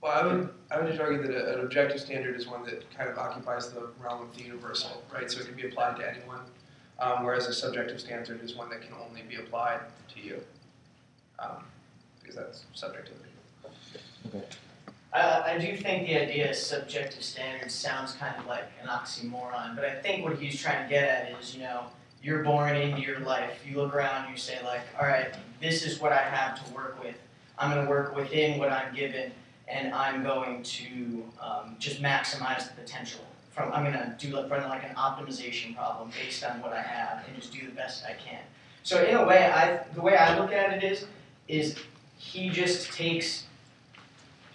Well, I would just argue that an objective standard is one that kind of occupies the realm of the universal, right? So it can be applied to anyone, whereas a subjective standard is one that can only be applied to you, because that's subjectivity. Okay. I do think the idea of subjective standards sounds kind of like an oxymoron, but I think what he's trying to get at is, you're born into your life, you look around, you say like, all right, this is what I have to work with. I'm going to work within what I'm given, and I'm going to just maximize the potential. I'm going to run like an optimization problem based on what I have and just do the best I can. So in a way, the way I look at it is he just takes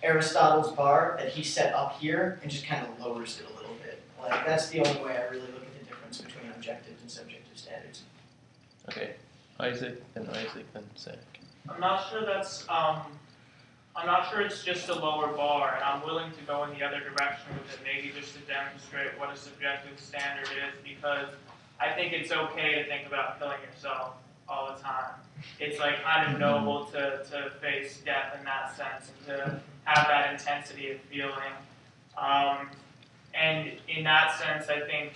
Aristotle's bar that he set up here and just kind of lowers it a little bit. Like that's the only way I really look at the difference between objective and subjective standards. Okay, Isaac and Zach. I'm not sure I'm not sure it's just a lower bar, and I'm willing to go in the other direction with it, maybe just to demonstrate what a subjective standard is, because I think it's okay to think about killing yourself all the time. It's like kind of noble to face death in that sense, and to have that intensity of feeling. And in that sense, I think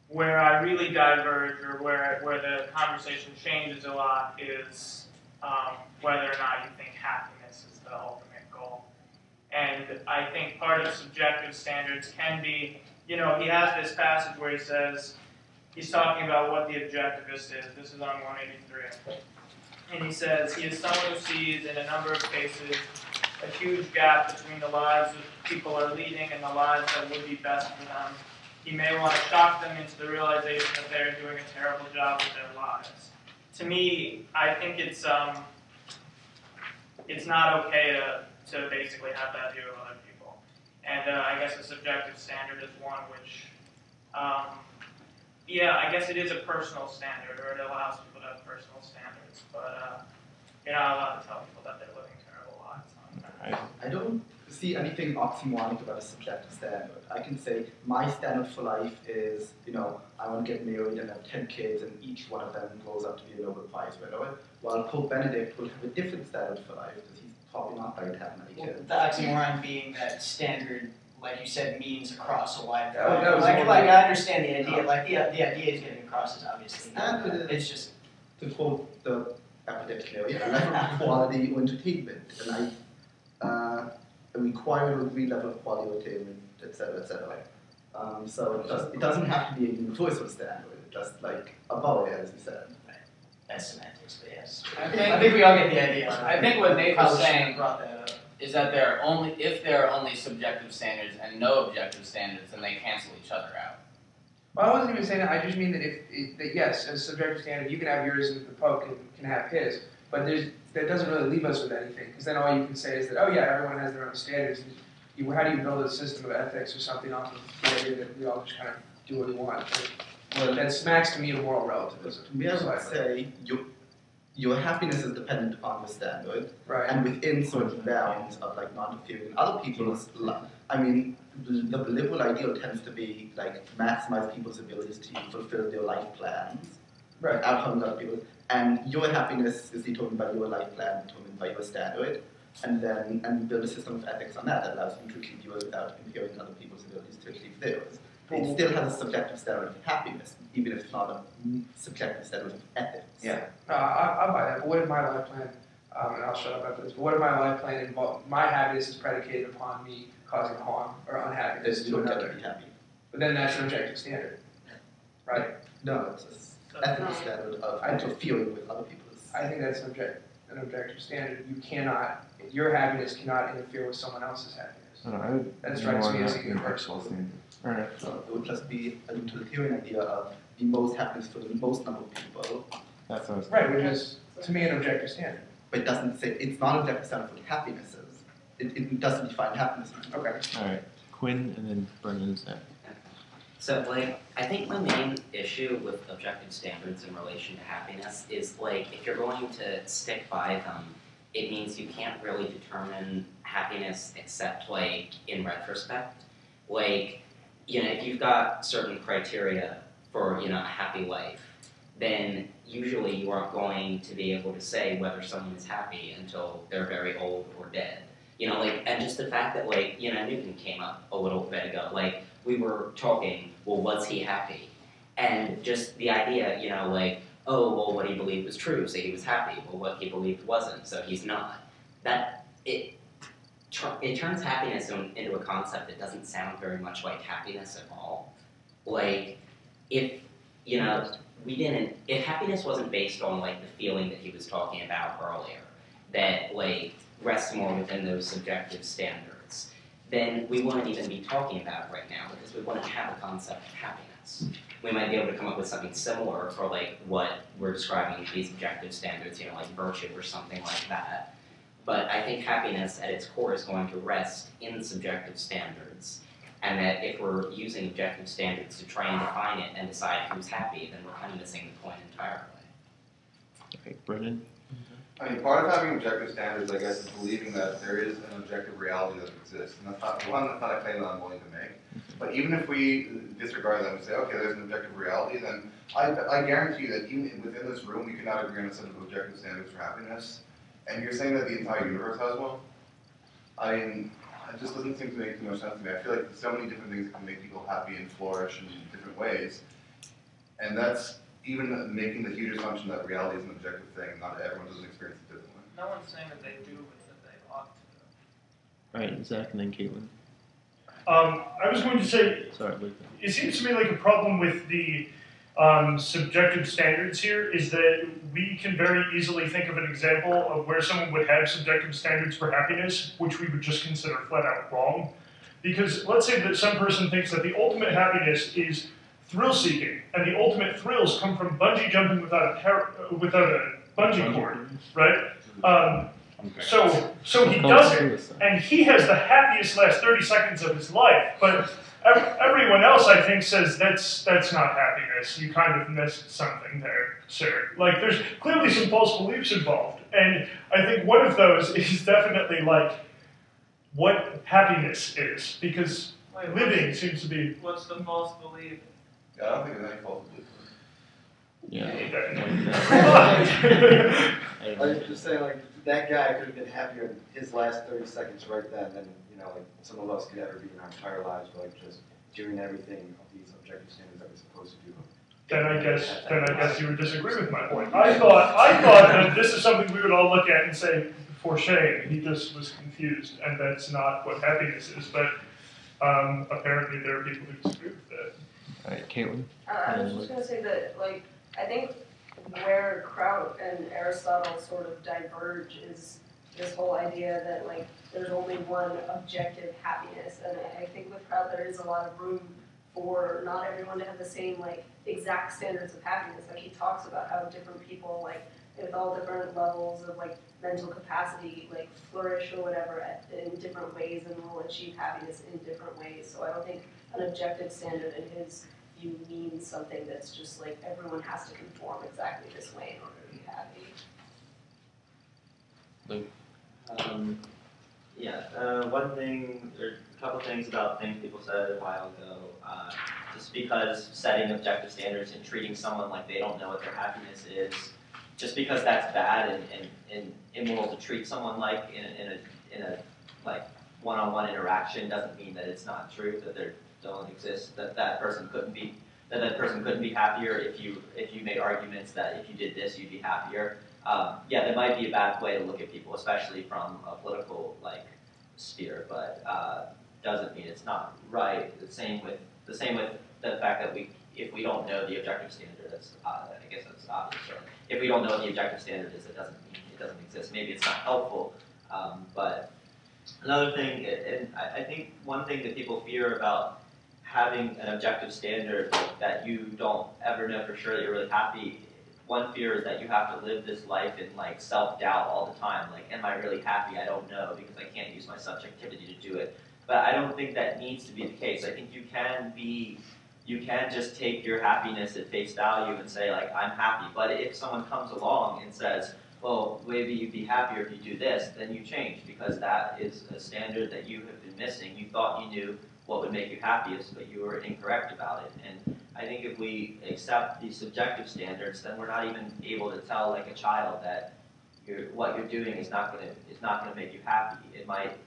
where I really diverge, or where the conversation changes a lot, is whether or not you think happiness is the ultimate goal. And I think part of subjective standards can be, he has this passage where he says, he's talking about what the objectivist is. This is on 183. And he says, he is someone who sees in a number of cases a huge gap between the lives that people are leading and the lives that would be best for them. He may want to shock them into the realization that they're doing a terrible job with their lives. To me, I think it's not okay to basically have that view of other people. And I guess a subjective standard is one which, I guess it is a personal standard, or it allows people to have personal standards, but you're not allowed to tell people that they're living terrible lives. I don't see anything oxymoronic about a subjective standard. I can say my standard for life is, I want to get married and have 10 kids, and each one of them grows up to be a Nobel Prize winner. While Pope Benedict would have a different standard for life, because he's probably not going to have many kids. The oxymoron being that standard, like you said, means across a wide variety. Like I understand the idea. Like the idea is getting across is obviously not. It's just to quote the epidemic level of quality or entertainment, and a required degree level of quality or attainment, etc., etc. So it doesn't have to be a universal standard, just like above it, as you said. That's semantics, but yes. I think we all get the idea. I think what Nate was saying brought that up. Is that if there are only subjective standards and no objective standards, then they cancel each other out. Well, I wasn't even saying that. I just mean that yes, as a subjective standard, you can have yours and the Pope can have his, but that doesn't really leave us with anything, because then all you can say is that, oh yeah, everyone has their own standards. How do you build a system of ethics or something off of the idea that we all just kind of do what we want? Well, that smacks to me of moral relativism. To me, I would say your happiness is dependent upon the standard, right? And within certain bounds of like not interfering in other people's life. I mean, the liberal ideal tends to be like maximize people's abilities to fulfill their life plans, right? Out harming other people. And your happiness is determined by your life plan, determined by your standard, and you build a system of ethics on that allows you to achieve yours without impairing other people's abilities to achieve theirs. It still has a subjective standard of happiness, even if it's not a subjective standard of ethics. Yeah, no, I'll buy that. But what if my life plan, and I'll shut up after this, but what if my life plan involves, my happiness is predicated upon me causing harm or unhappiness to another? Be happy. But then that's an objective standard, right? No, it's an ethical standard of interfering with other people's. I think that's an objective standard. You cannot, your happiness cannot interfere with someone else's happiness. No, that strikes me as a universal standard. Right. So it would just be a utilitarian idea of the most happiness for the most number of people. That's what I was right, which is, to me, an objective standard. But it doesn't say, it's not an objective standard for happiness is. It doesn't define happiness. Okay. All right. Quinn and then Brendan and Zach. So, I think my main issue with objective standards in relation to happiness is, if you're going to stick by them, it means you can't really determine happiness except, in retrospect. If you've got certain criteria for, a happy life, then usually you aren't going to be able to say whether someone is happy until they're very old or dead. You know, like, and just the fact that, like, you know, Newton came up a little bit ago, like, we were talking, well, was he happy? And just the idea, you know, like, oh, well, what he believed was true, so he was happy. Well, what he believed wasn't, so he's not. That, it turns happiness into a concept that doesn't sound very much like happiness at all. Like, if, you know, if happiness wasn't based on, like, the feeling that he was talking about earlier, that, like, rests more within those subjective standards, then we wouldn't even be talking about it right now, because we wouldn't have a concept of happiness. We might be able to come up with something similar for, like, what we're describing these objective standards, you know, like virtue or something like that. But I think happiness at its core is going to rest in subjective standards, and that if we're using objective standards to try and define it and decide who's happy, then we're kind of missing the point entirely. Okay, Brennan? I mean, part of having objective standards, I guess, is believing that there is an objective reality that exists. And that's not a claim that I'm willing to make. But even if we disregard that and say, okay, there's an objective reality, then I guarantee that even within this room, we could not agree on a set of objective standards for happiness. And you're saying that the entire universe has one? I mean, it just doesn't seem to make too much sense to me. I feel like there's so many different things that can make people happy and flourish in different ways. And that's even making the huge assumption that reality is an objective thing. Not everyone doesn't experience it differently. No one's saying that they do, but that they ought to. Alright, Zach and then Caitlin. I was going to say, Sorry, Luke. it seems to me like a problem with the subjective standards here is that we can very easily think of an example of where someone would have subjective standards for happiness, which we would just consider flat out wrong. Because let's say that some person thinks that the ultimate happiness is thrill-seeking, and the ultimate thrills come from bungee jumping without a bungee cord, right? So he does it, and he has the happiest last 30 seconds of his life, but everyone else, I think, says that's not happiness. You kind of missed something there, sir. Like, there's clearly some false beliefs involved, and I think one of those is definitely, like, what happiness is, because living seems to be... What's the false belief? Yeah, I don't think there's any false belief. Yeah. I was just saying, like, that guy could have been happier in his last 30 seconds right then than, you know, like, some of us could ever be in our entire lives, like, just doing everything of these objective standards that we're supposed to do. Then I guess you would disagree with my point. I thought that this is something we would all look at and say, for shame, he just was confused, and that's not what happiness is. But apparently there are people who disagree with that. All right, Caitlin. I was just going to say that, like, I think where Kraut and Aristotle sort of diverge is this whole idea that, like, there's only one objective happiness, and I think with Kraut there is a lot of room for not everyone to have the same, like, exact standards of happiness. Like, he talks about how different people, like, with all different levels of, like, mental capacity, like, flourish or whatever in different ways and will achieve happiness in different ways. So I don't think an objective standard in his view means something that's just like everyone has to conform exactly this way in order to be happy. One thing, or a couple things about things people said a while ago. Just because setting objective standards and treating someone like they don't know what their happiness is, just because that's bad and immoral to treat someone like in a like one-on-one interaction doesn't mean that it's not true, that there don't exist, that person couldn't be happier if you made arguments that if you did this you'd be happier. Yeah, that might be a bad way to look at people, especially from a political like sphere, but doesn't mean it's not right. The same with the fact that if we don't know the objective standard, that's I guess that's obvious. Or if we don't know what the objective standard is, it doesn't mean it doesn't exist. Maybe it's not helpful, but another thing, and I think one thing that people fear about having an objective standard that you don't ever know for sure that you're really happy. One fear is that you have to live this life in like self-doubt all the time. Like, am I really happy? I don't know because I can't use my subjectivity to do it. But I don't think that needs to be the case. I think you can just take your happiness at face value and say like, I'm happy. But if someone comes along and says, well, maybe you'd be happier if you do this, then you change because that is a standard that you have been missing. You thought you knew what would make you happiest, but you were incorrect about it. And I think if we accept these subjective standards, then we're not even able to tell like a child that what you're doing is not going to make you happy. It might